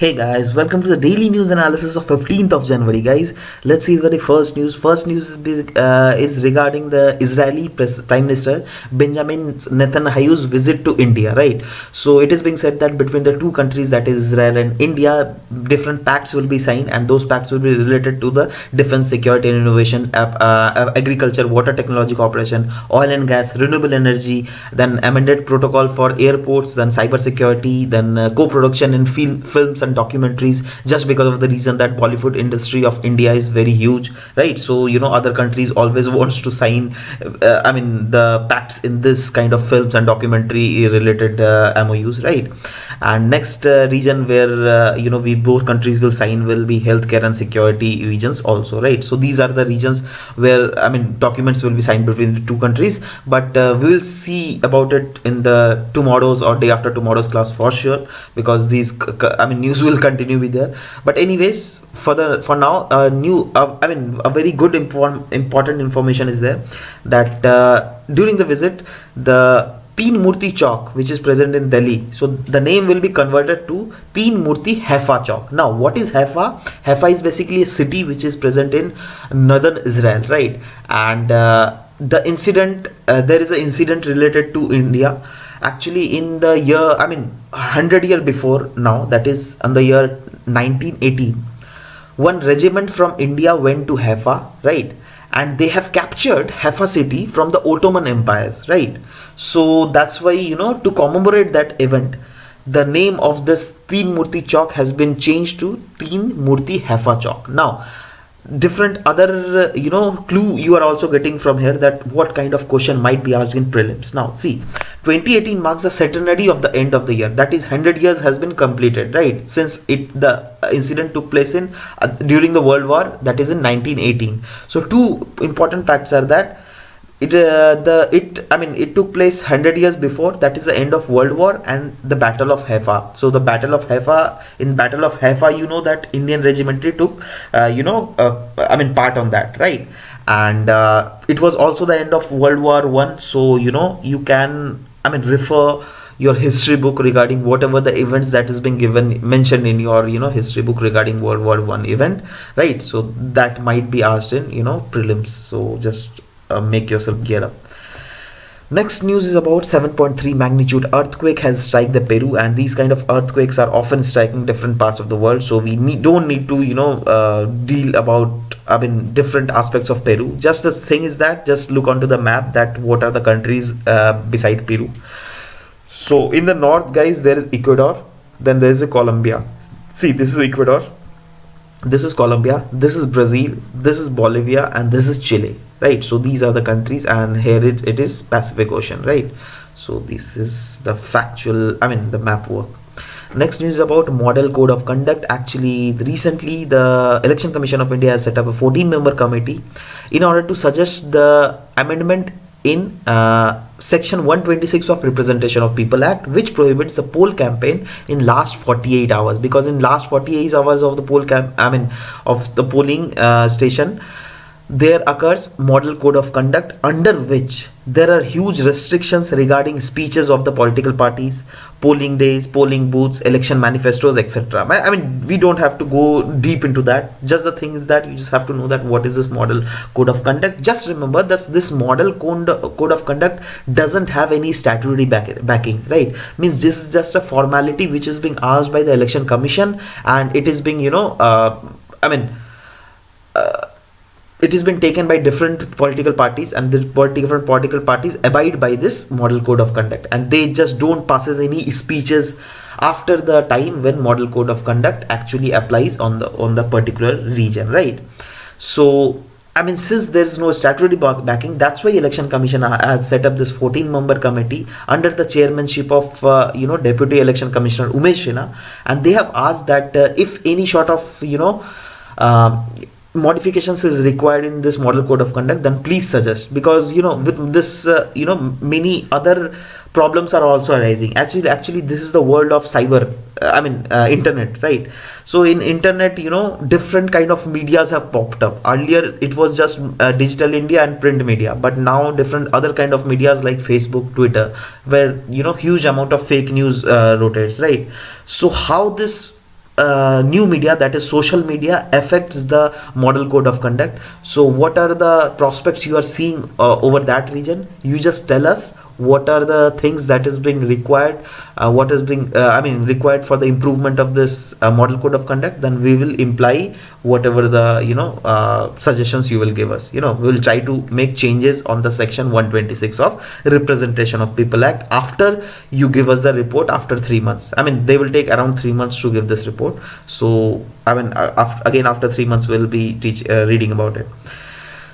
Hey guys, welcome to the daily news analysis of 15th of January, guys. Let's see the very first news. First news is regarding the Israeli Prime Minister Benjamin Netanyahu's visit to India, right? So it is being said that between the two countries, that is Israel and India, different pacts will be signed, and those pacts will be related to the defense, security and innovation, agriculture, water technology cooperation, oil and gas, renewable energy, then amended protocol for airports, then cyber security, then co-production in films and documentaries, just because of the reason that Bollywood industry of India is very huge, right? So other countries always wants to sign the pacts in this kind of films and documentary related MOUs, right? And next region where we both countries will sign will be healthcare and security regions also, right? So these are the regions where documents will be signed between the two countries, but we will see about it in the tomorrow's or day after tomorrow's class for sure, because these news will continue with there. But anyways, for now, a very good important information is there that during the visit, the Teen Murti Chowk, which is present in Delhi, so the name will be converted to Teen Murti Haifa Chowk. Now, what is Haifa? Haifa is basically a city which is present in northern Israel, right? And the incident, there is an incident related to India. Actually, in the year, 100 years before now, that is in the year 1918, one regiment from India went to Haifa, right? And they have captured Haifa city from the Ottoman empires, right? So that's why, to commemorate that event, the name of this Teen Murti Chowk has been changed to Teen Murti Haifa Chowk. Now, different other clue you are also getting from here, that what kind of question might be asked in prelims. Now see, 2018 marks the centenary of the end of the year, that is 100 years has been completed, right, since the incident took place in during the World War, that is in 1918. So two important facts are that it took place 100 years before, that is the end of World War, and the Battle of Haifa. So the Battle of Haifa, in Battle of Haifa, that Indian regimentary took part on that, right? And it was also the end of World War One. So you can refer your history book regarding whatever the events that is being mentioned in your history book regarding World War One event, right? So that might be asked in prelims. So just make yourself gear up. Next news is about 7.3 magnitude earthquake has struck the Peru, and these kind of earthquakes are often striking different parts of the world. So we don't need to deal about different aspects of Peru. Just the thing is that just look onto the map that what are the countries beside Peru. So in the north, guys, there is Ecuador, then there is a Colombia. See, this is Ecuador, this is Colombia, this is Brazil, this is Bolivia, and this is Chile, right? So these are the countries, and here it is Pacific Ocean, right? So this is the factual, the map work. Next news about model code of conduct. Actually, recently the Election Commission of India has set up a 14-member committee in order to suggest the amendment in section 126 of Representation of People Act, which prohibits the poll campaign in last 48 hours, because in last 48 hours of the polling station, there occurs model code of conduct, under which there are huge restrictions regarding speeches of the political parties, polling days, polling booths, election manifestos, etc. We don't have to go deep into that. Just the thing is that you just have to know that what is this model code of conduct. Just remember that this model code of conduct doesn't have any statutory backing, right? Means this is just a formality which is being asked by the Election Commission, and it is being it has been taken by different political parties, and the different political parties abide by this model code of conduct, and they just don't pass any speeches after the time when model code of conduct actually applies on the particular region, right? So since there is no statutory backing, that's why Election Commission has set up this 14-member committee under the chairmanship of Deputy Election Commissioner Umesh Sinha, and they have asked that if any sort of modifications is required in this model code of conduct, then please suggest, because with this many other problems are also arising. Actually this is the world of cyber internet, right? So in internet, different kind of medias have popped up. Earlier it was just digital India and print media, but now different other kind of medias like Facebook, Twitter, where huge amount of fake news rotates, right? So how this new media, that is social media, affects the model code of conduct. So what are the prospects you are seeing over that region? You just tell us what are the things that is being required, what is being required for the improvement of this model code of conduct. Then we will imply whatever the suggestions you will give us. We will try to make changes on the section 126 of Representation of People Act after you give us the report after 3 months. They will take around 3 months to give this report. So after 3 months we'll be reading about it.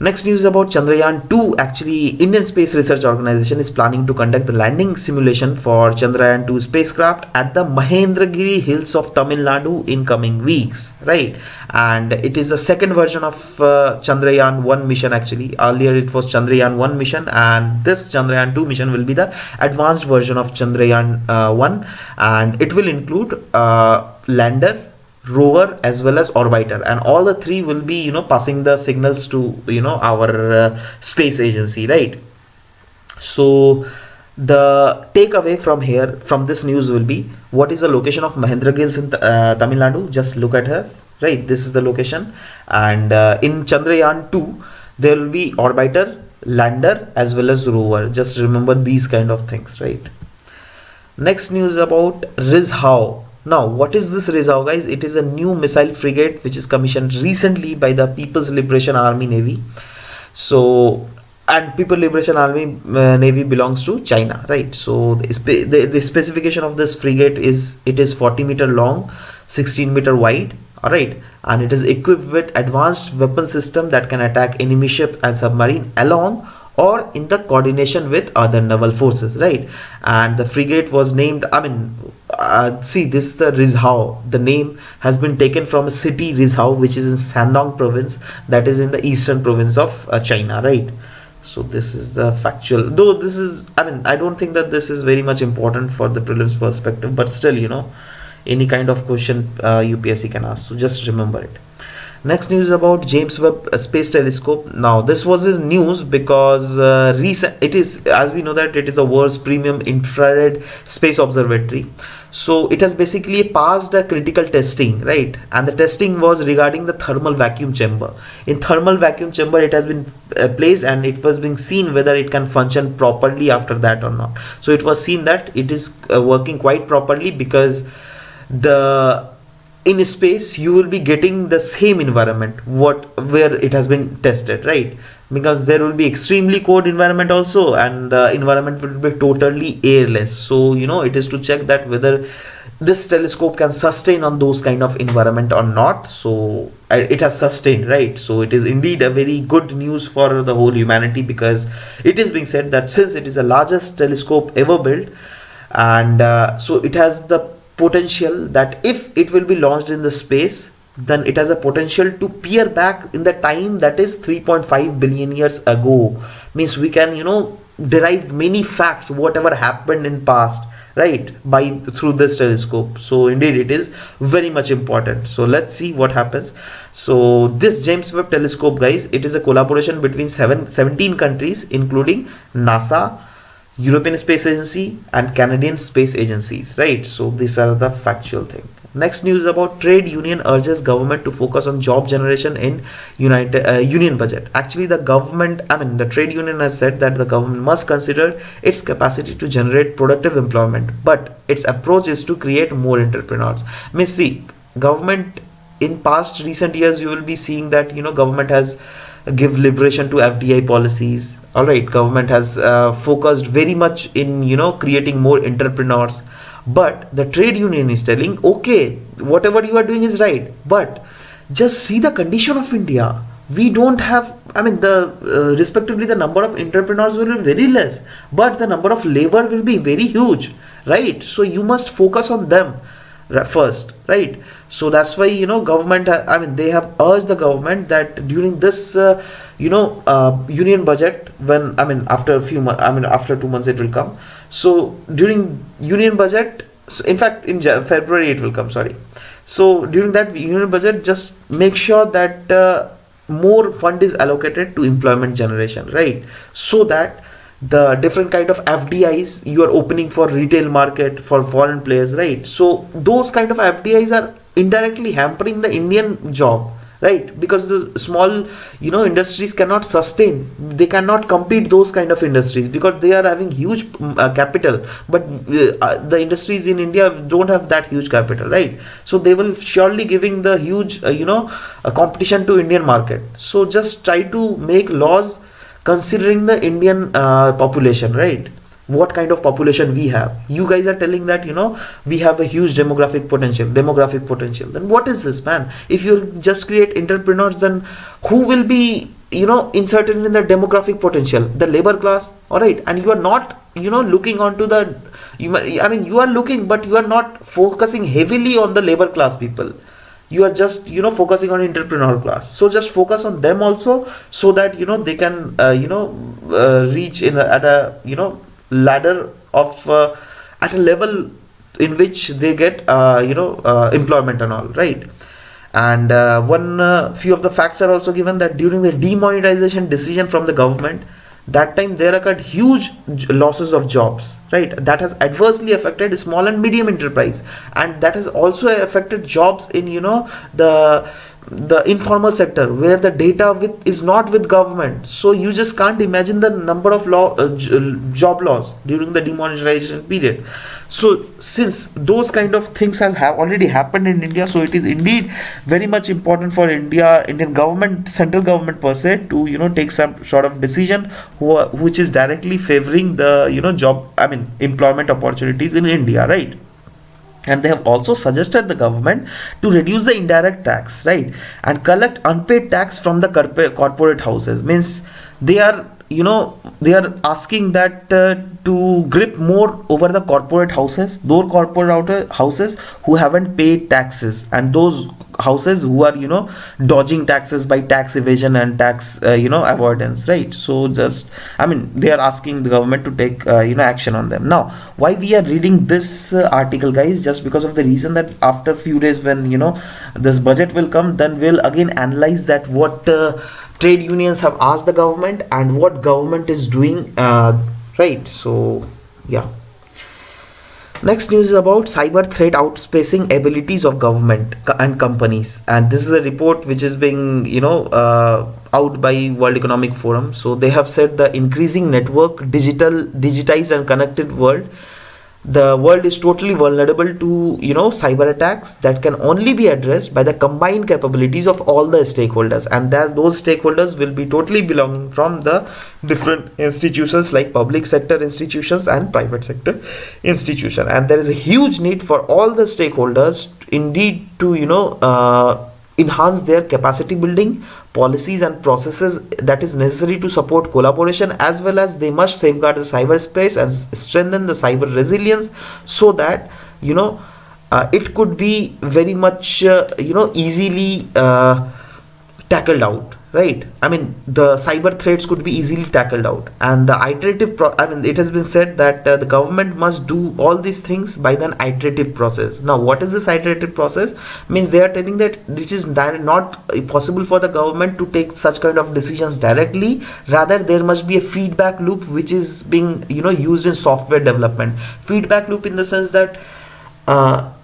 Next news about Chandrayaan II. Actually, Indian Space Research Organization is planning to conduct the landing simulation for Chandrayaan II spacecraft at the Mahendragiri hills of Tamil Nadu in coming weeks, right? And it is the second version of Chandrayaan 1 mission. Actually, earlier it was Chandrayaan 1 mission, and this Chandrayaan 2 mission will be the advanced version of Chandrayaan 1, and it will include lander, rover as well as orbiter, and all the three will be passing the signals to our space agency, right? So the takeaway from this news will be, what is the location of Mahendragiri Hills in Tamil Nadu? Just look at her, right? This is the location, and in Chandrayaan 2 there will be orbiter, lander as well as rover. Just remember these kind of things, right? Next news about RISHAW. Now, what is this RISHAW, guys? It is a new missile frigate which is commissioned recently by the People's Liberation Army Navy. So, and People Liberation Army Navy belongs to China, right? So the specification of this frigate is, it is 40-meter long, 16-meter wide, all right, and it is equipped with advanced weapon system that can attack enemy ship and submarine along or in the coordination with other naval forces, right? And the frigate was named, see, this is the RISHAW. The name has been taken from a city, RISHAW, which is in Shandong province, that is in the eastern province of China, right? So this is the factual, though this is, I don't think that this is very much important for the prelims perspective, but still, any kind of question UPSC can ask, so just remember it. Next news about James Webb Space Telescope. Now, this was his news because it is, as we know, that it is the world's premium infrared space observatory. So it has basically passed a critical testing, right? And the testing was regarding the thermal vacuum chamber. In thermal vacuum chamber, it has been placed, and it was being seen whether it can function properly after that or not. So it was seen that it is working quite properly, because in space you will be getting the same environment where it has been tested, right? Because there will be extremely cold environment also, and the environment will be totally airless. So it is to check that whether this telescope can sustain on those kind of environment or not. So it has sustained, right? So it is indeed a very good news for the whole humanity, because it is being said that since it is the largest telescope ever built, and so it has the potential that if it will be launched in the space, then it has a potential to peer back in the time that is 3.5 billion years ago. Means we can derive many facts whatever happened in past, right, through this telescope. So indeed it is very much important. So let's see what happens. So this James Webb telescope, guys, it is a collaboration between 17 countries, including NASA, European Space Agency and Canadian Space Agencies, right? So these are the factual thing. Next news about trade union urges government to focus on job generation in union budget. Actually, the government, the trade union has said that the government must consider its capacity to generate productive employment, but its approach is to create more entrepreneurs. See, government in past recent years, you will be seeing that government has give liberation to FDI policies. All right, government has focused very much in creating more entrepreneurs, but the trade union is telling, okay, whatever you are doing is right, but just see the condition of India. We don't have, respectively the number of entrepreneurs will be very less, but the number of labor will be very huge, right? So you must focus on them first, right? So that's why government they have urged the government that during this union budget, when after a few months, after 2 months it will come. So during union budget, so in fact in February it will come, sorry. So during that union budget, just make sure that more fund is allocated to employment generation, right? So that the different kind of FDIs you are opening for retail market, for foreign players, right? So those kind of FDIs are indirectly hampering the Indian job, right? Because the small, industries cannot sustain, they cannot compete those kind of industries because they are having huge capital, but the industries in India don't have that huge capital, right? So they will surely giving the huge competition to Indian market. So just try to make laws considering the Indian population, right? What kind of population we have. You guys are telling that we have a huge demographic potential. Then what is this, man? If you just create entrepreneurs, then who will be inserted in the demographic potential? The labor class, all right? And you are not looking onto the you are looking, but you are not focusing heavily on the labor class people. You are just focusing on entrepreneur class. So just focus on them also, so that they can reach at a ladder of at a level in which they get employment and all, right? And one few of the facts are also given that during the demonetization decision from the government, that time there occurred huge losses of jobs, right? That has adversely affected small and medium enterprise, and that has also affected jobs in the informal sector, where the data is not with government. So you just can't imagine the number of job loss during the demonetization period. So since those kind of things have already happened in India, so it is indeed very much important for Indian government, central government per se, to take some sort of decision which is directly favoring the employment opportunities in India, right? And they have also suggested the government to reduce the indirect tax, right, and collect unpaid tax from the corporate houses. Means they are they are asking that to grip more over the corporate houses, those corporate houses who haven't paid taxes, and those houses who are dodging taxes by tax evasion and tax avoidance, right? So just they are asking the government to take action on them. Now why we are reading this article, guys? Just because of the reason that after few days, when this budget will come, then we'll again analyze that what trade unions have asked the government and what government is doing, right? So yeah. Next news is about cyber threat outspacing abilities of government and companies, and this is a report which is being out by World Economic Forum. So they have said the increasing digitized and connected world, the world is totally vulnerable to cyber attacks that can only be addressed by the combined capabilities of all the stakeholders, and that those stakeholders will be totally belonging from the different institutions like public sector institutions and private sector institution. And there is a huge need for all the stakeholders indeed to enhance their capacity building policies and processes that is necessary to support collaboration, as well as they must safeguard the cyberspace and strengthen the cyber resilience, so that it could be very much easily tackled out, right? The cyber threats could be easily tackled out, and the iterative it has been said that the government must do all these things by an iterative process. Now what is this iterative process? Means they are telling that it is not possible for the government to take such kind of decisions directly, rather there must be a feedback loop which is being used in software development. Feedback loop in the sense that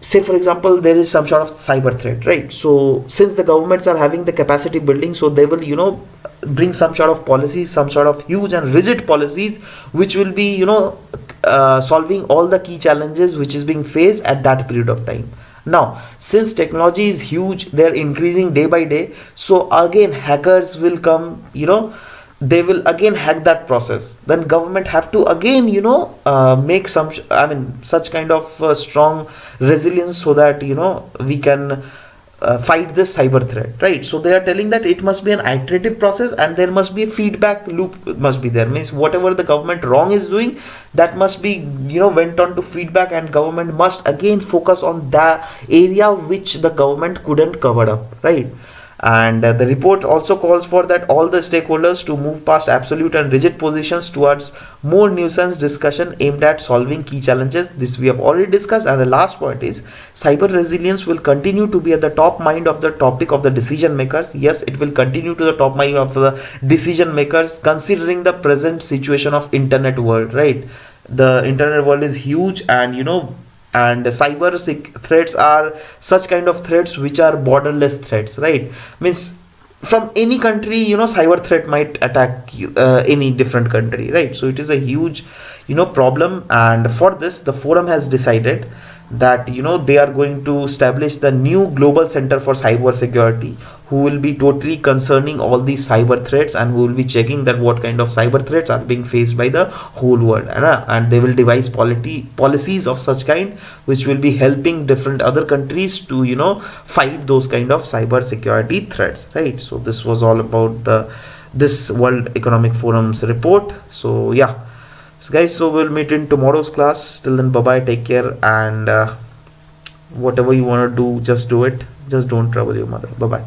say for example there is some sort of cyber threat, right? So since the governments are having the capacity building, so they will bring some sort of policies, some sort of huge and rigid policies which will be solving all the key challenges which is being faced at that period of time. Now since technology is huge, they are increasing day by day, so again hackers will come, they will again hack that process. Then government have to again make some such kind of strong resilience, so that we can fight this cyber threat, right? So they are telling that it must be an iterative process, and there must be a feedback loop must be there. Means whatever the government wrong is doing, that must be went on to feedback, and government must again focus on the area which the government couldn't cover up, right? And the report also calls for that all the stakeholders to move past absolute and rigid positions towards more nuanced discussion aimed at solving key challenges. This we have already discussed. And the last point is cyber resilience will continue to be at the top mind of the topic of the decision makers. Yes, it will continue to the top mind of the decision makers, considering the present situation of internet world, right? The internet world is huge, and and threats are such kind of threats which are borderless threats, right? Means from any country, cyber threat might attack any different country, right? So it is a huge problem, and for this the forum has decided that they are going to establish the new global center for cyber security, who will be totally concerning all these cyber threats, and who will be checking that what kind of cyber threats are being faced by the whole world, and they will devise policies of such kind which will be helping different other countries to fight those kind of cyber security threats, right? So this was all about this World Economic Forum's report. So yeah, so guys, so we'll meet in tomorrow's class. Till then, bye bye, take care, and whatever you want to do, just do it. Just don't trouble your mother. Bye bye.